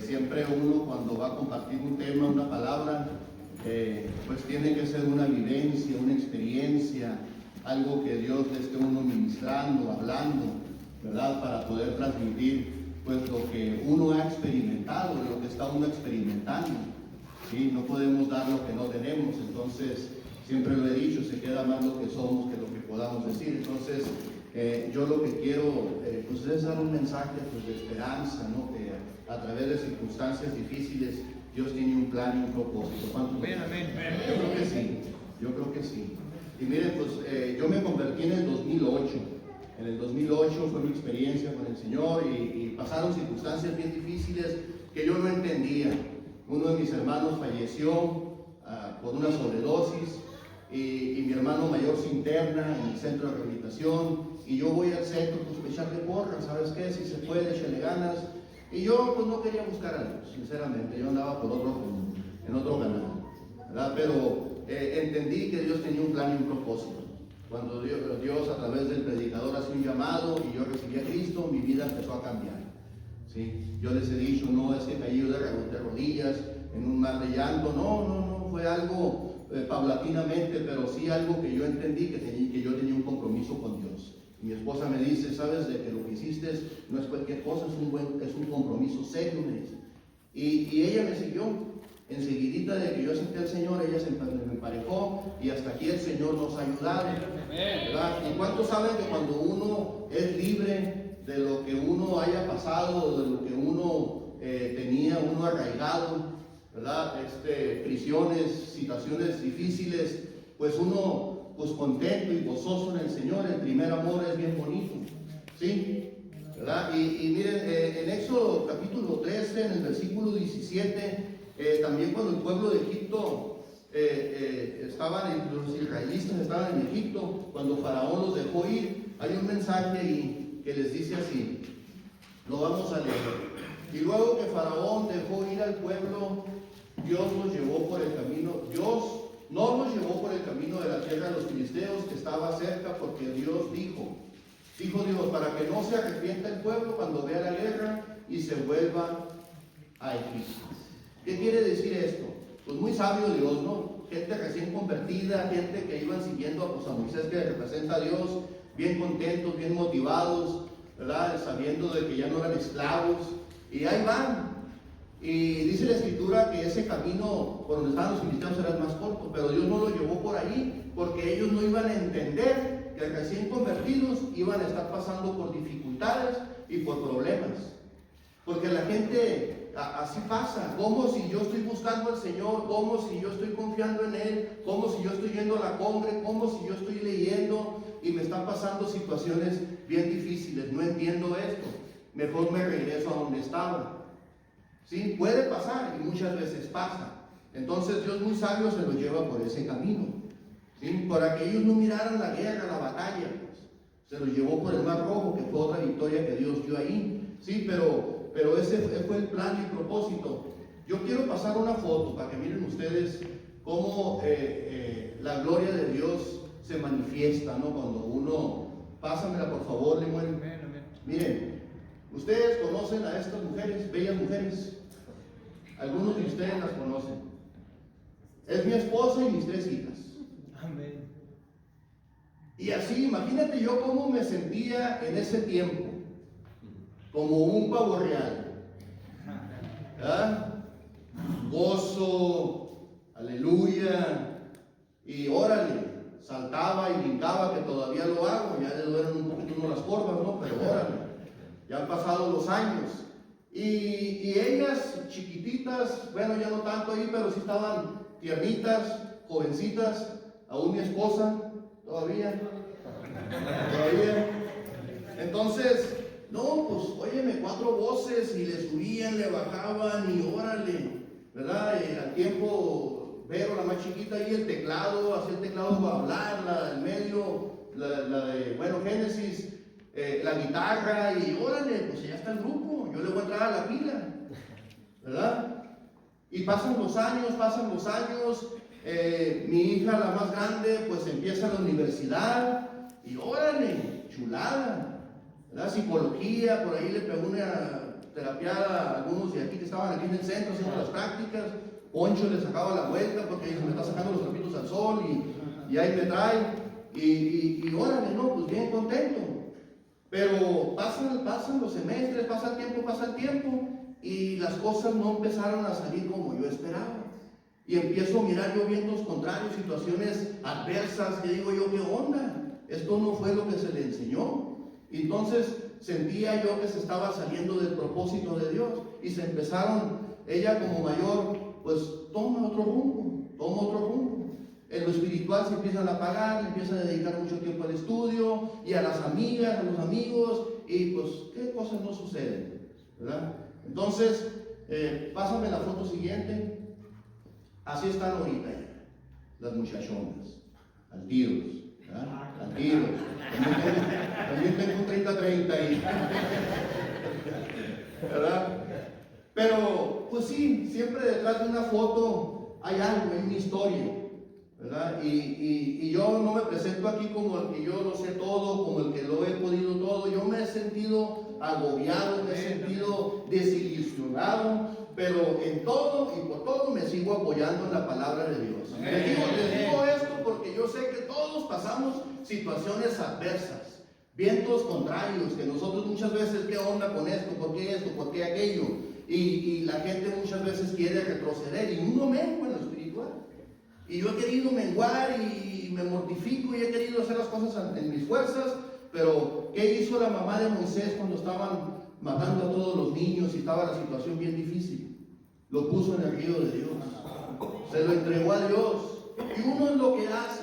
siempre uno cuando va a compartir un tema, una palabra, pues tiene que ser una vivencia, una experiencia, algo que Dios le esté uno ministrando, hablando, ¿verdad? Para poder transmitir pues lo que uno ha experimentado, lo que está uno experimentando, ¿sí? No podemos dar lo que no tenemos, entonces siempre lo he dicho, se queda más lo que somos que lo que podamos decir. Entonces yo lo que quiero pues es dar un mensaje pues, de esperanza, ¿no? Que a través de circunstancias difíciles Dios tiene un plan y un propósito. Amén, amén. Yo creo que sí, yo creo que sí. Y miren, pues yo me convertí en el 2008. En el 2008 fue mi experiencia con el Señor y pasaron circunstancias bien difíciles que yo no entendía. Uno de mis hermanos falleció por una sobredosis y mi hermano mayor se interna en el centro de rehabilitación y yo voy al centro pues a echarle porras, ¿sabes qué? Si se puede, échale ganas. Y yo pues no quería buscar a Dios, sinceramente, yo andaba en otro canal, ¿verdad? Pero entendí que Dios tenía un plan y un propósito. Cuando Dios a través del predicador hace un llamado y yo recibí a Cristo, mi vida empezó a cambiar, ¿sí? Yo les he dicho, no es que caí de rodillas en un mar de llanto, no, fue algo paulatinamente, pero sí algo que yo entendí que yo tenía un compromiso con Dios. Mi esposa me dice, sabes, de que lo que hiciste no es cualquier cosa, es un compromiso serio, me dice. Y ella me siguió. Enseguidita de que yo acepté al Señor, ella se me emparejó y hasta aquí el Señor nos ha ayudado, ¿verdad? ¿Y cuántos saben que cuando uno es libre de lo que uno haya pasado, de lo que uno tenía, uno arraigado, ¿verdad? Prisiones, situaciones difíciles, pues uno, pues contento y gozoso en el Señor, el primer amor es bien bonito, ¿sí? ¿Verdad? Y miren, en Éxodo capítulo 13, en el versículo 17, también cuando el pueblo de Egipto los israelitas estaban en Egipto, cuando Faraón los dejó ir, hay un mensaje ahí que les dice así, lo vamos a leer. Y luego que Faraón dejó ir al pueblo, Dios los llevó por el camino, Dios no los llevó por el camino de la tierra de los filisteos que estaba cerca, porque Dios dijo Dios, para que no se arrepienta el pueblo cuando vea la guerra y se vuelva a Egipto. ¿Qué quiere decir esto? Pues muy sabio Dios, ¿no? Gente recién convertida, gente que iban siguiendo a Moisés, que representa a Dios, bien contentos, bien motivados, ¿verdad? Sabiendo de que ya no eran esclavos, y ahí van. Y dice la Escritura que ese camino por donde estaban los filisteos era el más corto, pero Dios no lo llevó por ahí, porque ellos no iban a entender que recién convertidos iban a estar pasando por dificultades y por problemas. Porque la gente así pasa, como si yo estoy buscando al Señor, como si yo estoy confiando en Él, como si yo estoy yendo a la cumbre, como si yo estoy leyendo y me están pasando situaciones bien difíciles, no entiendo esto, mejor me regreso a donde estaba. ¿Sí? Puede pasar y muchas veces pasa. Entonces Dios muy sabio se los lleva por ese camino, ¿sí? Para que ellos no miraran la guerra, la batalla, pues. Se los llevó por el Mar Rojo, que fue otra victoria que Dios dio ahí, ¿sí? Pero ese fue el plan y el propósito. Yo quiero pasar una foto para que miren ustedes cómo la gloria de Dios se manifiesta, ¿no? Cuando uno, pásamela por favor, Lemuel. Miren, ustedes conocen a estas mujeres, bellas mujeres. Algunos de ustedes las conocen. Es mi esposa y mis 3 hijas. Amén. Y así, imagínate yo cómo me sentía en ese tiempo, como un pavo real. ¿Verdad? Gozo, aleluya, y órale, saltaba y brincaba, que todavía lo hago, ya le duelen un poquito las corvas, ¿no? Pero órale, ya han pasado los años. Y ellas chiquititas, bueno, ya no tanto ahí, pero sí estaban tiernitas, jovencitas, aún mi esposa, todavía. Entonces, no, pues, óyeme, 4 voces y le subían, le bajaban y órale, ¿verdad? Y al tiempo, Vero, la más chiquita, ahí el teclado, hacía el teclado para hablar, la del medio, la de, bueno, Génesis, la guitarra y órale, pues ya está el grupo, yo le voy a entrar a la pila, ¿verdad? Y pasan los años, mi hija, la más grande, pues empieza la universidad y órale, chulada, ¿verdad? Psicología, por ahí le pegó terapiar a algunos de aquí que estaban aquí en el centro haciendo las prácticas. Poncho le sacaba la vuelta porque dice, me está sacando los trapitos al sol y ahí me trae. Y órale, no, pues bien contento. Pero pasan los semestres, pasa el tiempo y las cosas no empezaron a salir como yo esperaba. Y empiezo a mirar yo vientos contrarios, situaciones adversas, que digo yo, ¿qué onda? Esto no fue lo que se le enseñó. Y entonces sentía yo que se estaba saliendo del propósito de Dios. Y se empezaron, ella como mayor, pues toma otro rumbo. En lo espiritual se empiezan a apagar, le empiezan a dedicar mucho tiempo al estudio, y a las amigas, a los amigos, y pues, ¿qué cosas no suceden? ¿Verdad? Entonces, pásame la foto siguiente. Así están ahorita ya, las muchachonas, al tiros, ¿verdad? Al tiros. También tengo 30 ahí, ¿verdad? Pero, pues sí, siempre detrás de una foto hay algo, hay una historia, ¿verdad? Y yo no me presento aquí como el que yo lo sé todo, como el que lo he podido todo. Yo me he sentido agobiado, me he sentido desilusionado, pero en todo y por todo me sigo apoyando en la palabra de Dios. Les digo esto porque yo sé que todos pasamos situaciones adversas, vientos contrarios, que nosotros muchas veces, ¿qué onda con esto? ¿Por qué aquello? Y la gente muchas veces quiere retroceder y uno mengua en lo espiritual. Y yo he querido menguar y me mortifico y he querido hacer las cosas en mis fuerzas, pero ¿qué hizo la mamá de Moisés cuando estaban matando a todos los niños y estaba la situación bien difícil? Lo puso en el río de Dios, se lo entregó a Dios. Y uno es lo que hace,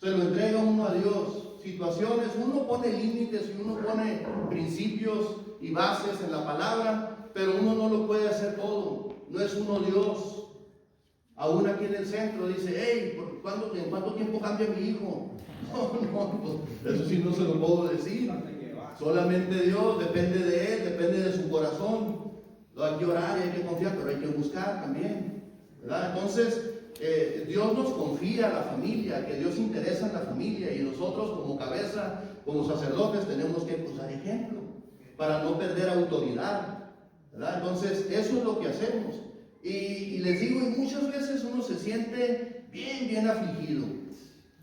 se lo entrega uno a Dios. Situaciones, uno pone límites y uno pone principios y bases en la palabra, pero uno no lo puede hacer todo, no es uno Dios. Aún aquí en el centro dice, hey, ¿en cuánto tiempo cambia mi hijo? No, eso sí no se lo puedo decir. Solamente Dios, depende de Él, depende de su corazón. Lo hay que orar y hay que confiar, pero hay que buscar también, ¿verdad? Entonces, Dios nos confía a la familia, que Dios interesa en la familia, y nosotros como cabeza, como sacerdotes, tenemos que usar ejemplo para no perder autoridad, ¿verdad? Entonces, eso es lo que hacemos. Y les digo, y muchas veces uno se siente bien afligido,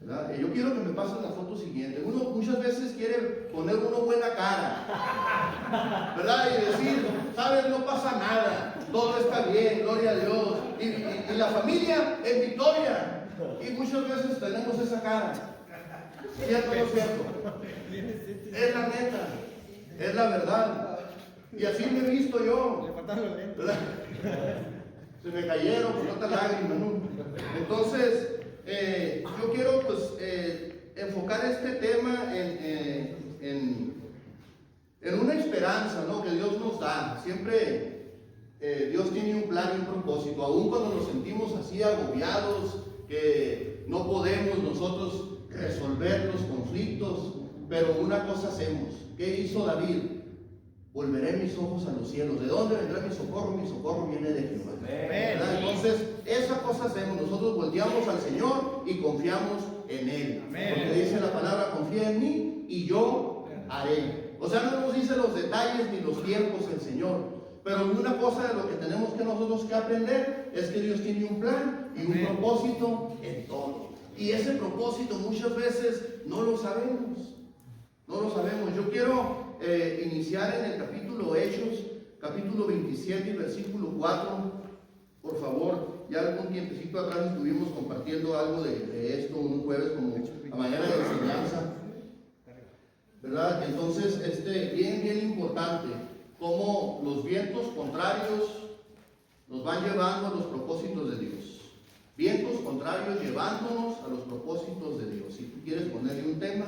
¿verdad? Yo quiero que me pasen la foto siguiente. Uno muchas veces quiere poner una buena cara, ¿verdad? Y decir, ¿sabes? No pasa nada, todo está bien, gloria a Dios. Y la familia es victoria. Y muchas veces tenemos esa cara. ¿Cierto o no cierto? Es la neta, es la verdad. Y así me he visto yo, ¿verdad? Se me cayeron con tantas lágrimas, ¿no? Entonces, yo quiero pues enfocar este tema en una esperanza, ¿no? Que Dios nos da. Siempre Dios tiene un plan y un propósito, aun cuando nos sentimos así agobiados, que no podemos nosotros resolver los conflictos, pero una cosa hacemos. ¿Qué hizo David? Volveré mis ojos a los cielos. ¿De dónde vendrá mi socorro? Mi socorro viene de Jehová. Entonces, esa cosa hacemos. Nosotros volteamos al Señor y confiamos en Él. Porque dice la palabra, confía en mí y yo haré. O sea, no nos dice los detalles ni los tiempos el Señor. Pero una cosa de lo que tenemos que nosotros que aprender es que Dios tiene un plan y un propósito en todo. Y ese propósito muchas veces no lo sabemos. No lo sabemos. Yo quiero iniciar en el capítulo Hechos, capítulo 27 y versículo 4. Por favor, ya algún tiempecito atrás estuvimos compartiendo algo de esto un jueves como a mañana de enseñanza, ¿verdad? Entonces, bien importante, cómo los vientos contrarios nos van llevando a los propósitos de Dios. Vientos contrarios llevándonos a los propósitos de Dios. Si tú quieres ponerle un tema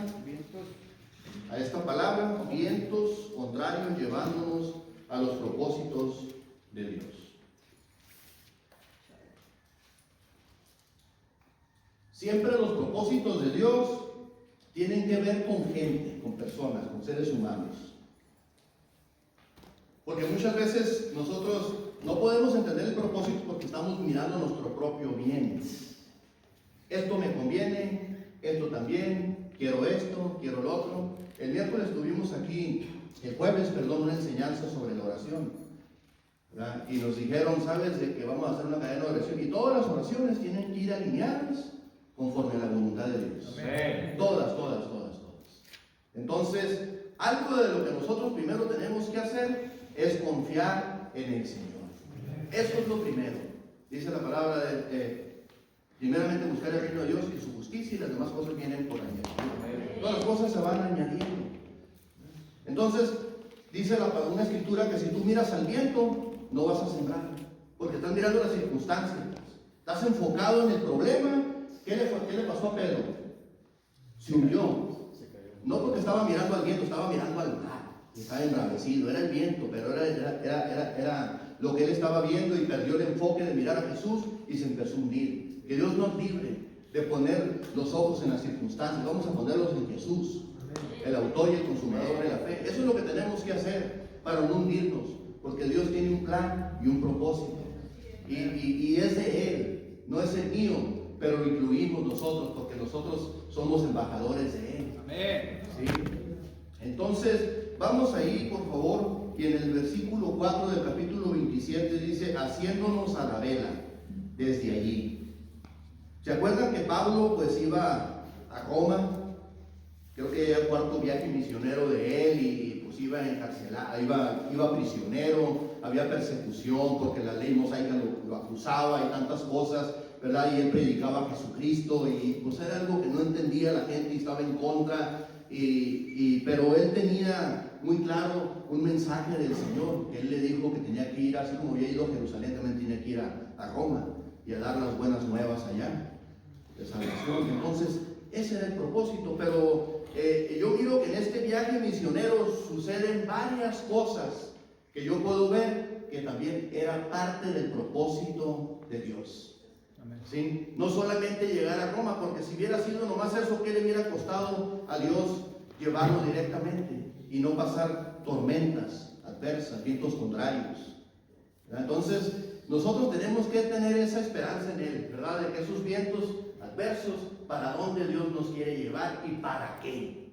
a esta palabra, vientos contrarios llevándonos a los propósitos de Dios. Siempre los propósitos de Dios tienen que ver con gente, con personas, con seres humanos. Porque muchas veces nosotros no podemos entender el propósito porque estamos mirando nuestro propio bien. Esto me conviene, esto también, quiero esto, quiero lo otro. El miércoles estuvimos aquí una enseñanza sobre la oración, ¿verdad? Y nos dijeron, sabes, de que vamos a hacer una cadena de oración y todas las oraciones tienen que ir alineadas conforme a la voluntad de Dios. Amén. Todas. Entonces, algo de lo que nosotros primero tenemos que hacer es confiar en el Señor. Eso es lo primero. Dice la palabra de primeramente buscar el reino de Dios y su justicia, y las demás cosas vienen por añadidura. Todas las cosas se van añadiendo. Entonces, dice una escritura que si tú miras al viento, no vas a sembrar, porque estás mirando las circunstancias. Estás enfocado en el problema. ¿Qué le pasó a Pedro? Se hundió. No porque estaba mirando al viento, estaba mirando al mar. Estaba embravecido. Era el viento, pero era lo que él estaba viendo, y perdió el enfoque de mirar a Jesús y se empezó a hundir. Que Dios nos libre de poner los ojos en las circunstancias. Vamos a ponerlos en Jesús, el autor y el consumador de la fe. Eso es lo que tenemos que hacer para no hundirnos, porque Dios tiene un plan y un propósito, y es de Él, no es el mío, pero lo incluimos nosotros, porque nosotros somos embajadores de Él. Amén. ¿Sí? Entonces, vamos ahí, por favor, y en el versículo 4 del capítulo 27 dice, haciéndonos a la vela desde allí. ¿Se acuerdan que Pablo pues iba a Roma? Creo que era el cuarto viaje misionero de él, y pues iba encarcelado, iba prisionero, había persecución porque la ley mosaica lo acusaba y tantas cosas, ¿verdad? Y él predicaba a Jesucristo, y pues era algo que no entendía la gente y estaba en contra, pero él tenía muy claro un mensaje del Señor, que él le dijo que tenía que ir, así como había ido a Jerusalén, también tenía que ir a Roma y a dar las buenas nuevas allá de salvación. Entonces, ese era el propósito. Pero yo miro que en este viaje misionero suceden varias cosas que yo puedo ver que también era parte del propósito de Dios. ¿Sí? No solamente llegar a Roma, porque si hubiera sido nomás eso, ¿qué le hubiera costado a Dios llevarlo directamente y no pasar tormentas adversas, vientos contrarios? Entonces, nosotros tenemos que tener esa esperanza en Él, ¿verdad? De que esos vientos adversos, para dónde Dios nos quiere llevar y para qué.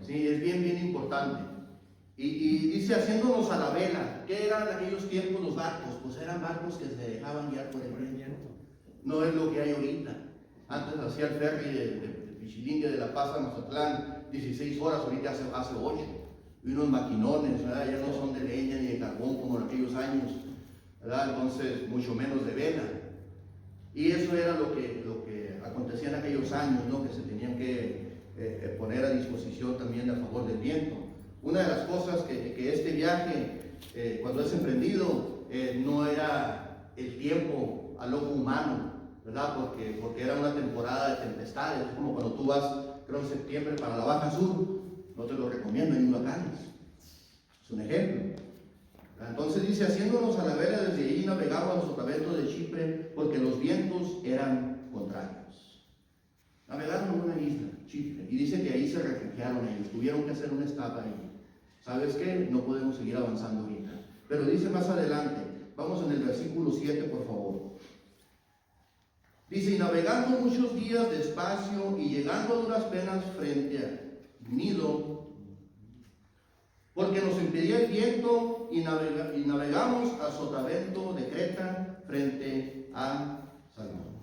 Sí, es bien importante. Y dice, haciéndonos a la vela. ¿Qué eran en aquellos tiempos los barcos? Pues eran barcos que se dejaban guiar por el viento. No es lo que hay ahorita. Antes hacía el ferry de Pichilingue, de La Paz a Mazatlán, 16 horas, ahorita hace 8. Y unos maquinones, ¿verdad? Ya no son de leña ni de carbón como en aquellos años, ¿verdad? Entonces, mucho menos de vela. Y eso era lo que acontecía en aquellos años, ¿no? Que se tenían que poner a disposición también a favor del viento. Una de las cosas que este viaje, cuando es emprendido, no era el tiempo al ojo humano, ¿verdad? Porque era una temporada de tempestades. Es como cuando tú vas, creo, en septiembre para la Baja Sur. No te lo recomiendo, hay huracanes. Es un ejemplo. Entonces dice, haciéndonos a la vela desde allí navegamos a los sotaventos de Chipre, porque los vientos eran contrarios. Navegaron en una isla, Chipre, y dice que ahí se refugiaron ellos, tuvieron que hacer una escapa ahí. ¿Sabes qué? No podemos seguir avanzando ahorita. Pero dice más adelante, vamos en el versículo 7, por favor. Dice, y navegando muchos días despacio y llegando a duras penas frente a Gnido, porque nos impedía el viento, y navegamos a Sotavento de Creta frente a Salmón.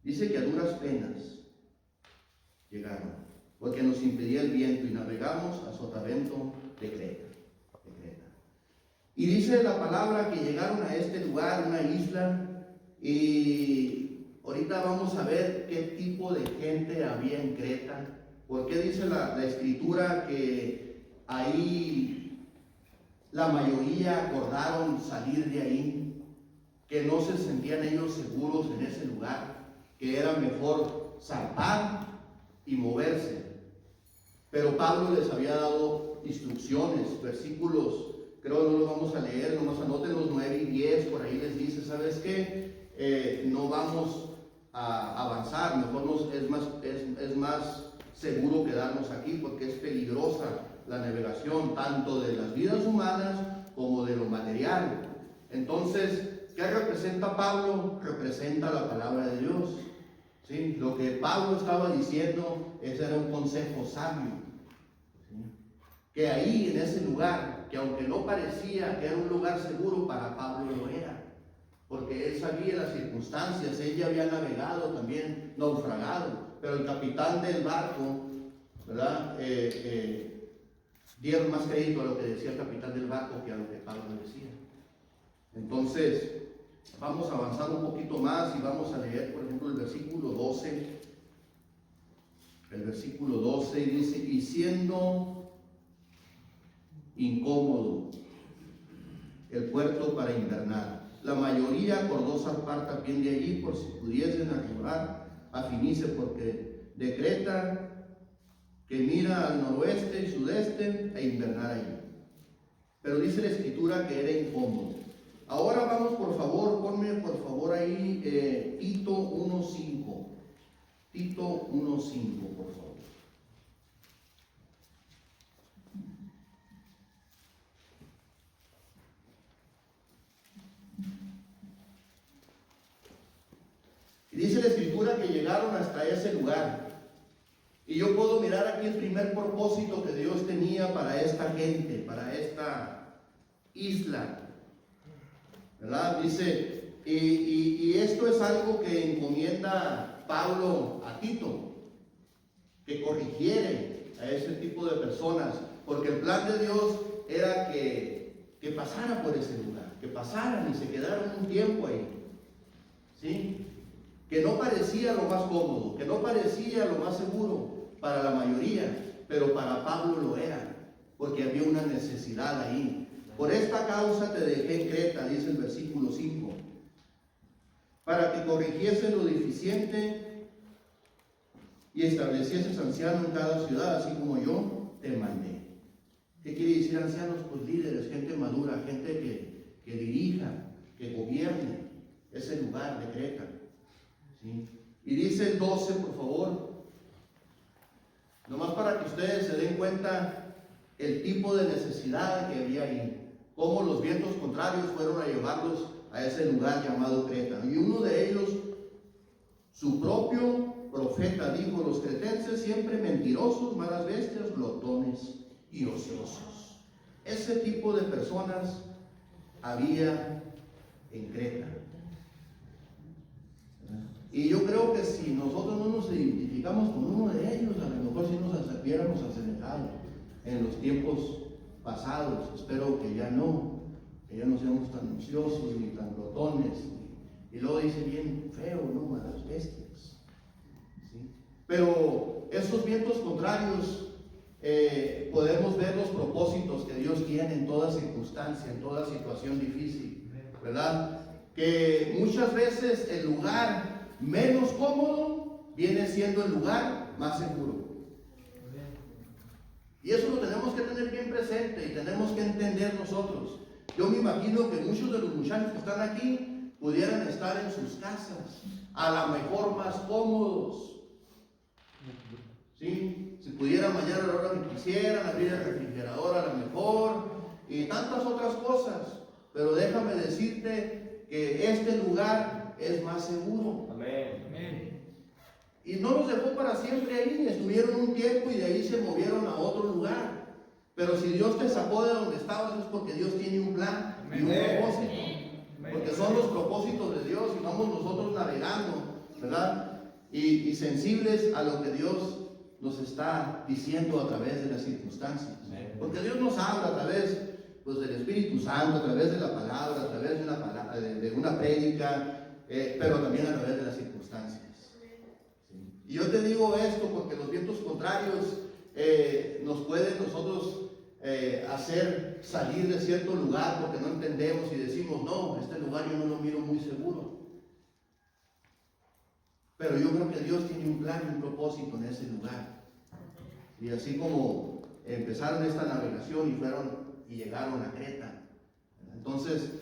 Dice que a duras penas llegaron, porque nos impedía el viento, y navegamos a Sotavento de Creta. Y dice la palabra que llegaron a este lugar, una isla, y ahorita vamos a ver qué tipo de gente había en Creta. Porque dice la escritura que ahí la mayoría acordaron salir de ahí, que no se sentían ellos seguros en ese lugar, que era mejor zarpar y moverse. Pero Pablo les había dado instrucciones, versículos, creo no los vamos a leer, nomás anoten los 9 y 10, por ahí les dice, ¿sabes qué? No vamos a avanzar, mejor es más seguro quedarnos aquí, porque es peligrosa la navegación, tanto de las vidas humanas como de lo material. Entonces, ¿qué representa Pablo? Representa la palabra de Dios. ¿Sí? Lo que Pablo estaba diciendo, ese era un consejo sabio. ¿Sí? que ahí en ese lugar, que aunque no parecía que era un lugar seguro, para Pablo lo era, porque él sabía las circunstancias, él ya había navegado también, naufragado, pero el capitán del barco, ¿verdad? Dieron más crédito a lo que decía el capitán del barco que a lo que Pablo decía. Entonces, vamos a avanzar un poquito más y vamos a leer, por ejemplo, el versículo 12. El versículo 12 dice: y siendo incómodo el puerto para invernar, la mayoría acordó zarpar también de allí, por si pudiesen arribar a Finice, porque decreta que mira al noroeste y sudeste e invernar allí. Pero dice la escritura que era incómodo. Ahora vamos, por favor, ponme por favor ahí Tito 1:5. Tito 1:5, por favor. Y dice la escritura que llegaron hasta ese lugar. Y yo puedo mirar aquí el primer propósito que Dios tenía para esta gente, para esta isla, ¿verdad? Dice, y esto es algo que encomienda Pablo a Tito, que corrigiere a ese tipo de personas, porque el plan de Dios era que pasara por ese lugar, que pasaran y se quedaran un tiempo ahí, ¿sí? Que no parecía lo más cómodo, que no parecía lo más seguro para la mayoría, pero para Pablo lo era, porque había una necesidad ahí. Por esta causa te dejé en Creta, dice el versículo 5, para que corrigiese lo deficiente y establecieses anciano en cada ciudad, así como yo te mandé. ¿Qué quiere decir ancianos? Pues líderes, gente madura, gente que dirija, que gobierne ese lugar de Creta. ¿Sí? Y dice el 12, por favor, nomás para que ustedes se den cuenta el tipo de necesidad que había ahí, cómo los vientos contrarios fueron a llevarlos a ese lugar llamado Creta. Y uno de ellos, su propio profeta, dijo: los cretenses siempre mentirosos, malas bestias, glotones y ociosos. Ese tipo de personas había en Creta. Y yo creo que si nosotros no nos identificamos con uno de ellos, a lo mejor si nos acercáramos al Senegal en los tiempos pasados. Espero que ya no seamos tan ansiosos ni tan glotones. Y luego dice bien feo, ¿no? Malas bestias. ¿Sí? Pero esos vientos contrarios, podemos ver los propósitos que Dios tiene en toda circunstancia, en toda situación difícil, ¿verdad? Que muchas veces el lugar menos cómodo viene siendo el lugar más seguro. Y eso lo tenemos que tener bien presente y tenemos que entender nosotros. Yo me imagino que muchos de los muchachos que están aquí pudieran estar en sus casas, a lo mejor más cómodos. ¿Sí? Si pudieran bañar a la hora que quisieran, abrir el refrigerador a lo mejor, y tantas otras cosas. Pero déjame decirte que este lugar es más seguro. Amén. Amén. Y no los dejó para siempre ahí, estuvieron un tiempo y de ahí se movieron a otro lugar. Pero si Dios te sacó de donde estabas, es porque Dios tiene un plan y un propósito. Porque son los propósitos de Dios y vamos nosotros navegando, ¿verdad? Y sensibles a lo que Dios nos está diciendo a través de las circunstancias. Porque Dios nos habla a través, pues, del Espíritu Santo, a través de la palabra, a través de una prédica, pero también a través de las circunstancias. ¿Sí? Y yo te digo esto porque los vientos contrarios nos pueden nosotros hacer salir de cierto lugar porque no entendemos y decimos: no, este lugar yo no lo miro muy seguro. Pero yo creo que Dios tiene un plan y un propósito en ese lugar. Y así como empezaron esta navegación y llegaron a Creta. Entonces,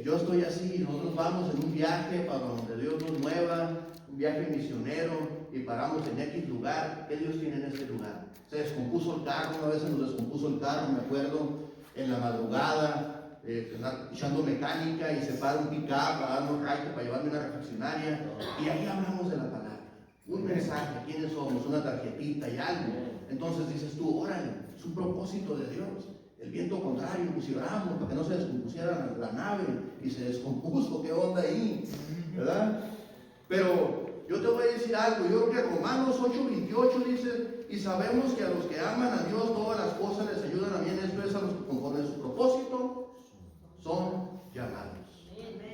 yo estoy así, nosotros vamos en un viaje para donde Dios nos mueva, un viaje misionero, y paramos en X lugar. ¿Qué Dios tiene en este lugar? Se descompuso el carro, una vez se nos descompuso el carro, me acuerdo, en la madrugada, echando mecánica, y se para un pick-up para darnos raite, para llevarme una refaccionaria, y ahí hablamos de la palabra. un mensaje, quiénes somos, una tarjetita y algo. Entonces dices tú, órale, es un propósito de Dios. El viento contrario, pues si oramos para que no se descompusiera la nave y se descompuso, ¿qué onda ahí? ¿Verdad? Pero yo te voy a decir algo, yo creo que Romanos 8:28 dice, y sabemos que a los que aman a Dios todas las cosas les ayudan a bien, esto es a los que conforme a su propósito son llamados.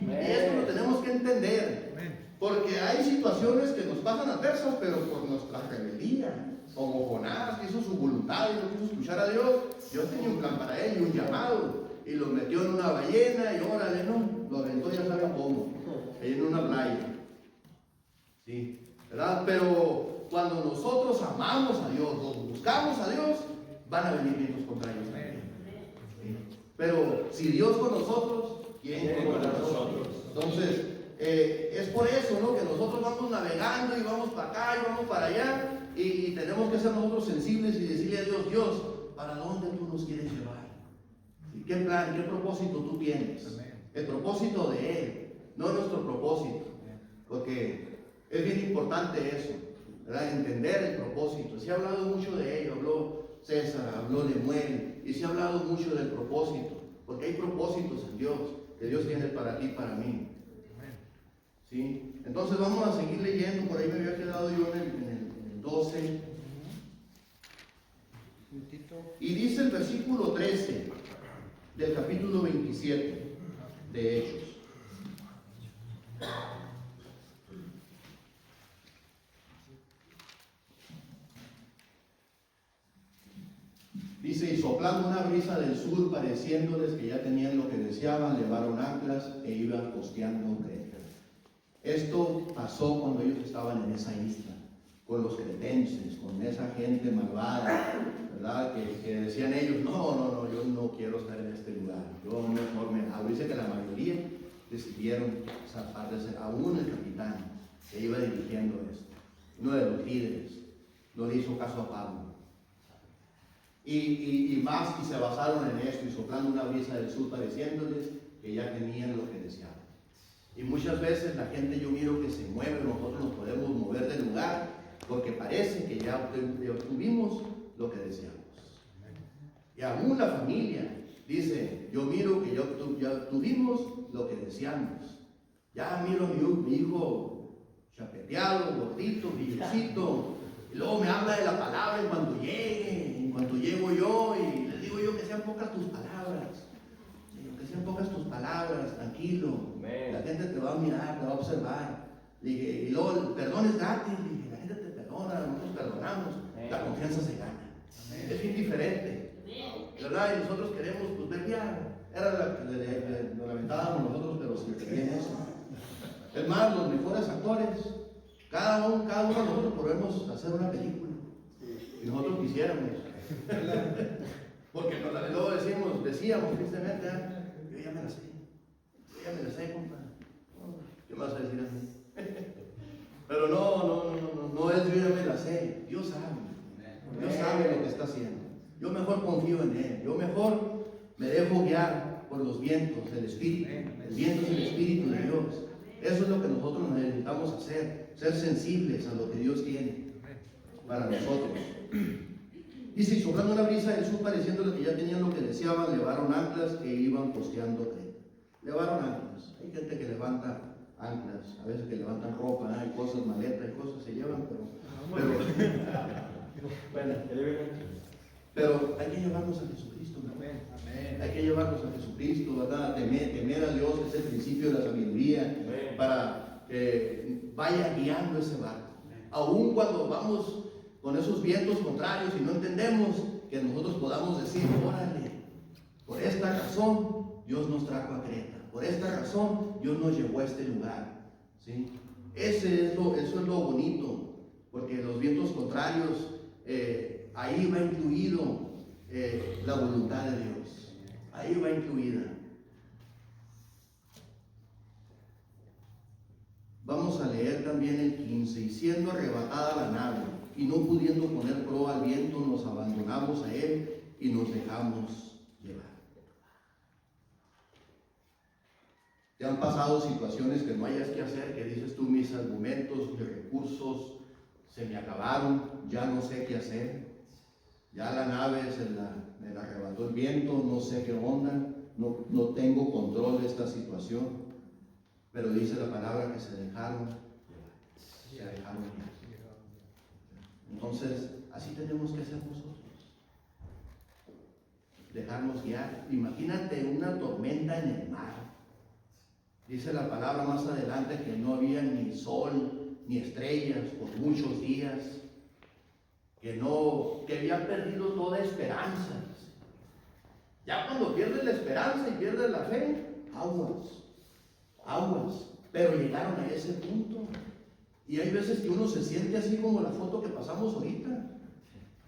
Y esto lo tenemos que entender, porque hay situaciones que nos pasan adversas, pero por nuestra rebeldía, como Jonás que hizo su voluntad y no quiso escuchar a Dios. Dios tenía un plan para él y un llamado, y lo metió en una ballena y órale, no, lo aventó, ya saben cómo, en una playa. Sí, ¿verdad? Pero cuando nosotros amamos a Dios, buscamos a Dios, van a venir vientos contrarios también. ¿Sí? Pero si Dios con nosotros, ¿quién contra nosotros? Entonces, es por eso, ¿no?, que nosotros vamos navegando y vamos para acá y vamos para allá, y tenemos que ser nosotros sensibles y decirle a Dios, Dios, ¿para dónde tú nos quieres llevar? ¿Sí? ¿Qué plan, qué propósito tú tienes? El propósito de Él, no nuestro propósito, porque es bien importante eso, ¿verdad? Entender el propósito. Se ha hablado mucho de ello, habló César, habló Lemuel, y se ha hablado mucho del propósito, porque hay propósitos en Dios, que Dios tiene para ti y para mí. ¿Sí? Entonces vamos a seguir leyendo, por ahí me había quedado yo en el 12. Y dice el versículo 13 del capítulo 27 de Hechos. Dice, y soplando una brisa del sur, pareciéndoles que ya tenían lo que deseaban, levaron anclas e iban costeando Creta. Esto pasó cuando ellos estaban en esa isla, con los cretenses, con esa gente malvada, ¿verdad? Que decían ellos, no, yo no quiero estar en este lugar, yo mejor me hago. Dice que la mayoría decidieron zafarse, aún el capitán que iba dirigiendo esto, uno de los líderes, no le hizo caso a Pablo. Y más, y se basaron en esto, y soplando una brisa del sur, pareciéndoles que ya tenían lo que deseaban. Y muchas veces la gente, yo miro que se mueve, nosotros nos podemos mover del lugar, porque parece que ya obtuvimos lo que deseamos. Y aún la familia dice, yo miro que ya obtuvimos lo que deseamos. Ya miro a mi hijo chapeteado, gordito, brillosito, y luego me habla de la palabra en cuanto llegue, en cuanto llego yo, y les digo yo que sean pocas tus palabras. Que sean pocas tus palabras, tranquilo. La gente te va a mirar, te va a observar. Y luego el perdón es gratis, la gente te perdona, nosotros perdonamos, la confianza se gana. Es bien diferente, ¿verdad? Y nosotros queremos, pues, verguear. Era la que nos lamentábamos nosotros, pero si querían eso. Es más, los mejores actores, cada uno de nosotros podemos hacer una película. Y nosotros quisiéramos. Porque luego decíamos tristemente, yo ya me la sé, compa. ¿Qué me vas a decir a mí? Pero no es yo ya me la sé, Dios sabe lo que está haciendo. Yo mejor confío en Él, yo mejor me dejo guiar por los vientos del Espíritu. El viento es el Espíritu de Dios. Eso es lo que nosotros necesitamos hacer, ser sensibles a lo que Dios tiene para nosotros. Dice, y soplando una brisa del sur, pareciéndole que ya tenían lo que deseaban, levaron anclas e iban costeando Creta. Levaron anclas. Hay gente que levanta anclas, a veces que levantan ropa, hay cosas, maletas, hay cosas que se llevan, pero hay que llevarnos a Jesucristo, ¿no? Hay que llevarnos a Jesucristo, ¿verdad? Temer a Dios es el principio de la sabiduría para que vaya guiando ese barco. Aún cuando vamos con esos vientos contrarios y no entendemos, que nosotros podamos decir, órale, por esta razón Dios nos trajo a Creta, por esta razón Dios nos llevó a este lugar, ¿sí? Eso es lo bonito, porque los vientos contrarios, ahí va incluido la voluntad de Dios, ahí va incluida. Vamos a leer también el 15, y siendo arrebatada la nave, y no pudiendo poner proa al viento, nos abandonamos a él y nos dejamos llevar. ¿Te han pasado situaciones que no hayas que hacer, que dices tú, mis argumentos, mis recursos se me acabaron, ya no sé qué hacer, ya la nave me la arrebató el viento, no sé qué onda, no tengo control de esta situación. Pero dice la palabra que se dejaron guiar. Entonces, así tenemos que ser nosotros. Dejarnos guiar. Imagínate una tormenta en el mar. Dice la palabra más adelante que no había ni sol ni estrellas por muchos días, que había perdido toda esperanza. Ya cuando pierdes la esperanza y pierdes la fe, aguas, pero llegaron a ese punto. Y hay veces que uno se siente así como la foto que pasamos ahorita,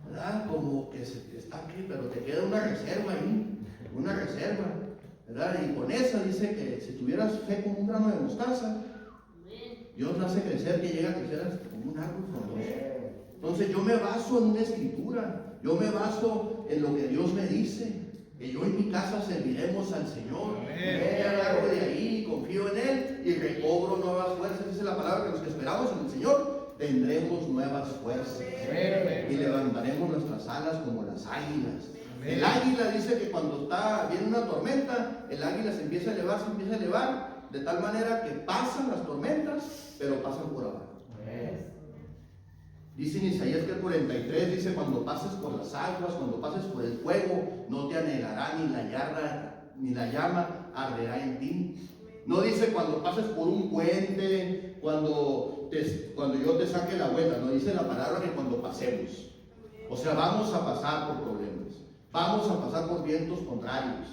¿verdad? Como que está aquí, pero te queda una reserva ahí, ¿verdad? Y con esa dice que si tuvieras fe como un grano de mostaza, Dios la hace crecer, que llega a crecer hasta como un árbol frondoso. Entonces yo me baso en una escritura, yo me baso en lo que Dios me dice, que yo en mi casa serviremos al Señor. Me agarro de ahí, confío en Él y recobro nuevas fuerzas. Dice la palabra que los que esperamos en el Señor tendremos nuevas fuerzas y levantaremos nuestras alas como las águilas. El águila dice que cuando viene una tormenta, el águila se empieza a elevar, de tal manera que pasan las tormentas, pero pasan por abajo. Dice en Isaías que el 43 dice: cuando pases por las aguas, cuando pases por el fuego, no te anegará ni la llama arderá en ti. No dice cuando pases por un puente, cuando yo te saque la vuelta. No dice la palabra que cuando pasemos. O sea, vamos a pasar por problemas, vamos a pasar por vientos contrarios.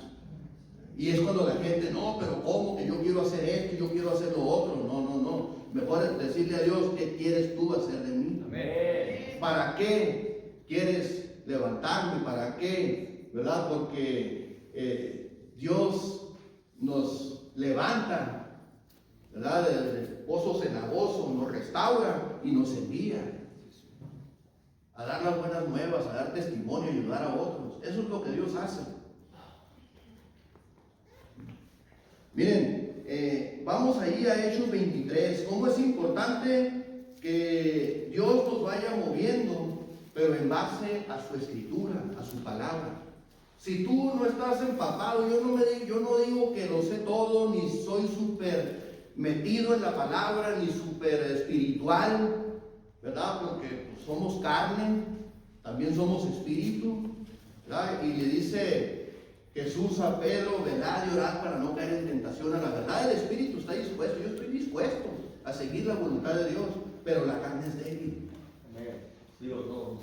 Y es cuando la gente, no, pero ¿cómo? Que yo quiero hacer esto, yo quiero hacer lo otro. No. Mejor decirle a Dios: ¿qué quieres tú hacer de mí? Amén. ¿Para qué quieres levantarme? ¿Para qué? ¿Verdad? Porque Dios nos levanta, ¿verdad? De pozo cenagoso, nos restaura y nos envía a dar las buenas nuevas, a dar testimonio y ayudar a otros. Eso es lo que Dios hace. Miren, vamos ahí a Hechos 23. ¿Cómo es importante que Dios nos vaya moviendo, pero en base a su escritura, a su palabra? Si tú no estás empapado, yo no digo que lo sé todo, ni soy súper metido en la palabra, ni súper espiritual, ¿verdad? Porque pues, somos carne, también somos espíritu, ¿verdad? Y le dice Jesús a Pedro: velad y orad para no caer en tentación. A la verdad el espíritu está dispuesto, yo estoy dispuesto a seguir la voluntad de Dios, pero la carne es débil. ¿Sí o no?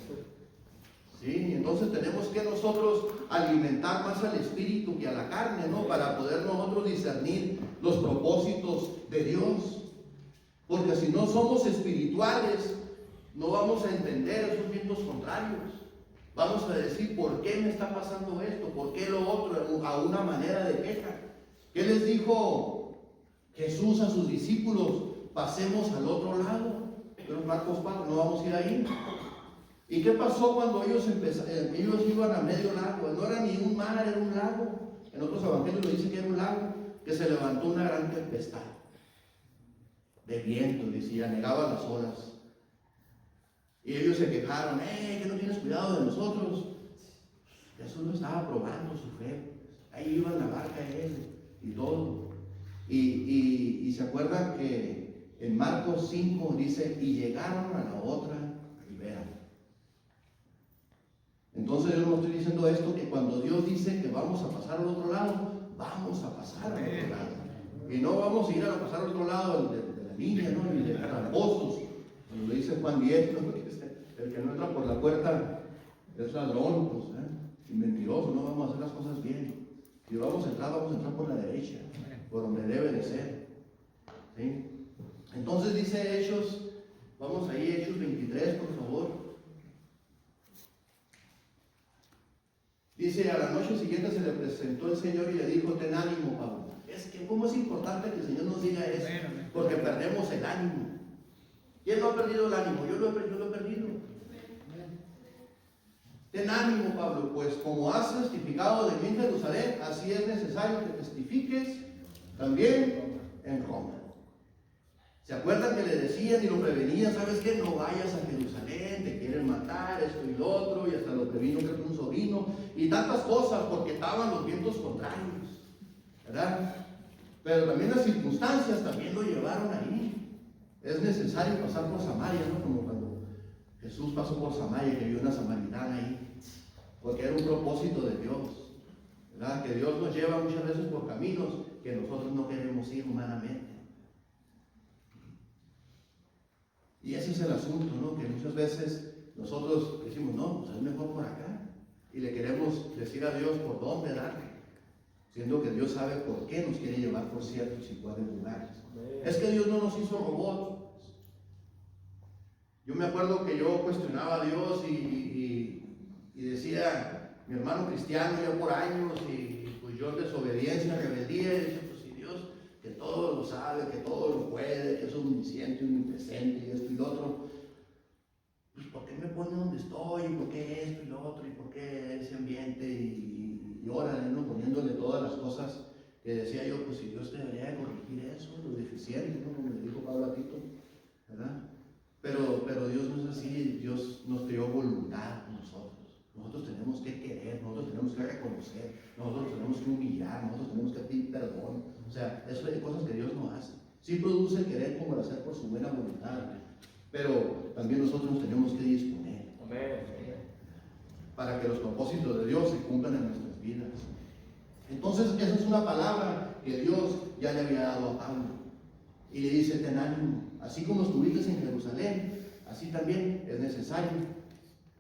Sí, entonces tenemos que nosotros alimentar más al espíritu que a la carne, ¿no? Para poder nosotros discernir los propósitos de Dios. Porque si no somos espirituales, no vamos a entender esos vientos contrarios. Vamos a decir: ¿por qué me está pasando esto? ¿Por qué lo otro? A una manera de queja. ¿Qué les dijo Jesús a sus discípulos? Pasemos al otro lado. Pero Marcos 4, no vamos a ir ahí. ¿Y qué pasó cuando ellos iban a medio lago? No era ni un mar, era un lago. En otros evangelios lo dice que era un lago, que se levantó una gran tempestad de viento, decía, negaba las olas. Y ellos se quejaron: que no tienes cuidado de nosotros. Jesús no estaba probando su fe. Ahí iba en la barca él y todo. Y se acuerdan que en Marcos 5 dice: y llegaron a la otra ribera. Entonces yo no estoy diciendo esto, que cuando Dios dice que vamos a pasar al otro lado, vamos a pasar al otro lado. Y no vamos a ir a pasar al otro lado de la línea, ¿no? Y de tramposos. Como lo dice Juan 10, ¿no? El que no entra por la puerta es ladrón, pues, y mentiroso. No vamos a hacer las cosas bien. Si vamos a entrar por la derecha, por donde debe de ser. ¿Sí? Entonces dice Hechos, vamos ahí, Hechos 23, por favor. Dice: a la noche siguiente se le presentó el Señor y le dijo: ten ánimo, Pablo. Es que cómo es importante que el Señor nos diga eso, porque perdemos el ánimo. ¿Quién no ha perdido el ánimo? Yo lo he perdido. Ten ánimo, Pablo, pues como has testificado de mí en Jerusalén, así es necesario que testifiques también en Roma. ¿Se acuerdan que le decían y lo prevenían? ¿Sabes qué? No vayas a Jerusalén, te quieren matar, esto y lo otro, y hasta lo previno creo que un sobrino, y tantas cosas, porque estaban los vientos contrarios, ¿verdad? Pero también las circunstancias también lo llevaron ahí. Es necesario pasar por Samaria, ¿no? Como cuando Jesús pasó por Samaria, que vio una samaritana ahí, porque era un propósito de Dios, ¿verdad? Que Dios nos lleva muchas veces por caminos que nosotros no queremos ir humanamente. Y ese es el asunto, ¿no? Que muchas veces nosotros decimos, no, pues es mejor por acá. Y le queremos decir a Dios por dónde darle, siendo que Dios sabe por qué nos quiere llevar por ciertos y cuáles lugares. Es que Dios no nos hizo robots. Yo me acuerdo que yo cuestionaba a Dios y decía, mi hermano cristiano ya por años, y pues yo en desobediencia, rebeldía, y decía, pues si Dios que todo lo sabe, que todo lo puede, que es omnisciente, omnipresente, y esto y lo otro, pues ¿por qué me pone donde estoy? ¿Y por qué esto y lo otro? ¿Y por qué ese ambiente? Y órale, ¿no? Poniéndole todas las cosas que decía yo, pues si Dios debería de corregir eso, lo deficiente, ¿no? Como le dijo Pablo a Tito, ¿verdad? Pero Dios no es así. Dios nos dio voluntad a nosotros. Nosotros tenemos que querer, nosotros tenemos que reconocer, nosotros tenemos que humillar, nosotros tenemos que pedir perdón. O sea, eso es cosas que Dios no hace. Sí produce el querer como el hacer por su buena voluntad, pero también nosotros nos tenemos que disponer. Amén. Para que los propósitos de Dios se cumplan en nuestras vidas. Entonces, esa es una palabra que Dios ya le había dado a Pablo. Y le dice, ten ánimo, así como estuviste en Jerusalén, así también es necesario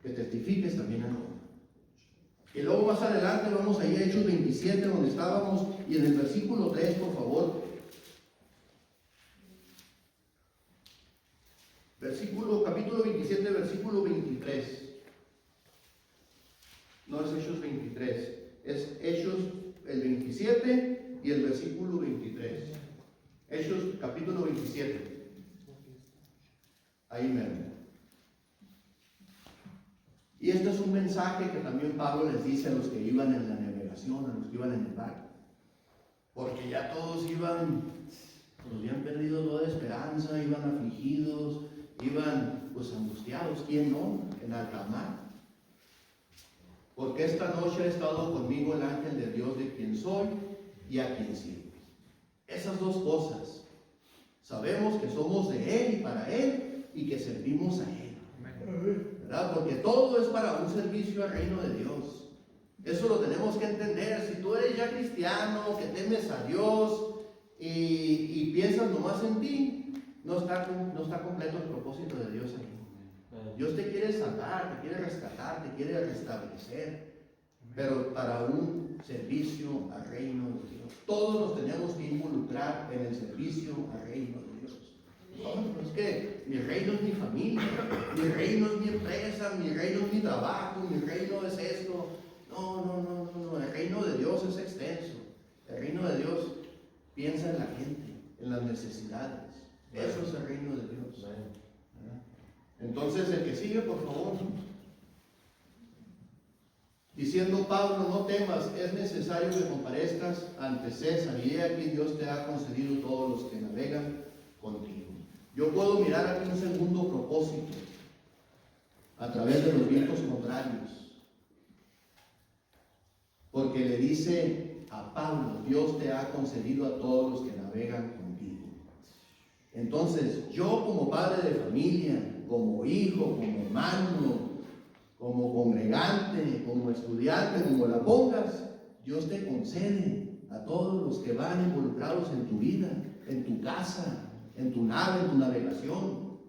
que testifiques también en Roma. Y luego más adelante vamos ahí a Hechos 27, donde estábamos, y en el versículo 3, por favor. Capítulo 27, versículo 23. No es Hechos 23, es Hechos el 27 y el versículo 23. Hechos capítulo 27. Ahí mismo. Y este es un mensaje que también Pablo les dice a los que iban en la navegación, a los que iban en el barco. Porque ya todos iban, pues habían perdido toda esperanza, iban afligidos, iban pues angustiados. ¿Quién no? En alta mar. Porque esta noche ha estado conmigo el ángel de Dios, de quien soy y a quien sirvo. Esas dos cosas. Sabemos que somos de Él y para Él y que servimos a Él. ¿Verdad? Porque todo es para un servicio al reino de Dios. Eso lo tenemos que entender. Si tú eres ya cristiano, que temes a Dios y piensas nomás en ti, no está completo el propósito de Dios ahí. Dios te quiere salvar, te quiere rescatar, te quiere restablecer, pero para un servicio al reino de Dios. Todos nos tenemos que involucrar en el servicio al reino de Dios. No, es que mi reino es mi familia, mi reino es mi empresa, mi reino es mi trabajo, mi reino es esto. No, el reino de Dios es extenso. El reino de Dios piensa en la gente, en las necesidades. Eso es el reino de Dios. Entonces, el que sigue, por favor. Diciendo Pablo, no temas, es necesario que comparezcas ante César, y he aquí Dios te ha concedido todos los que navegan contigo. Yo puedo mirar aquí un segundo propósito a través de los vientos contrarios, porque le dice a Pablo, Dios te ha concedido a todos los que navegan contigo. Entonces, yo como padre de familia, como hijo, como hermano, como congregante, como estudiante, como la pongas, Dios te concede a todos los que van involucrados en tu vida, en tu casa, en tu nave, en tu navegación.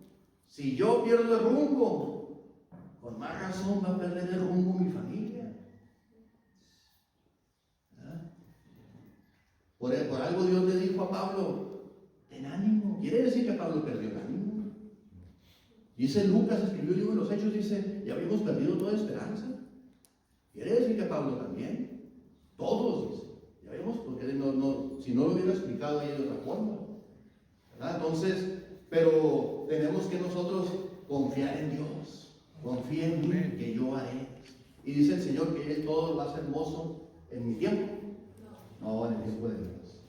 Si yo pierdo el rumbo, con más razón va a perder el rumbo mi familia. ¿Verdad? Por algo Dios le dijo a Pablo, ten ánimo. Quiere decir que Pablo perdió el ánimo. Dice Lucas, escribió el libro de los Hechos, dice, ya habíamos perdido toda esperanza. Quiere decir que Pablo también. Todos, dice. Ya vemos, porque si no lo hubiera explicado ahí de otra forma. ¿Verdad? Entonces, pero tenemos que nosotros confiar en Dios. Confía en mí, que yo haré. Y dice el Señor que todo va a ser hermoso en mi tiempo. No, en el tiempo de Dios.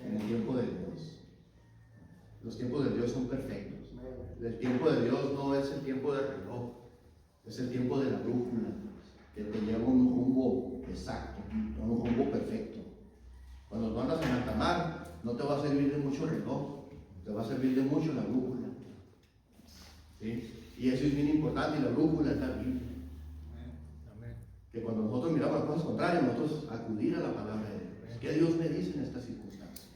En el tiempo de Dios. Los tiempos de Dios son perfectos. El tiempo de Dios no es el tiempo del reloj, es el tiempo de la brújula, que te lleva a un rumbo exacto, a un rumbo perfecto. Cuando tú andas en alta mar, no te va a servir de mucho reloj, te va a servir de mucho la brújula. ¿Sí? Y eso es bien importante, y la brújula es la Biblia. Que cuando nosotros miramos las cosas contrarias, nosotros acudir a la palabra de Dios. ¿Qué Dios me dice en esta circunstancia?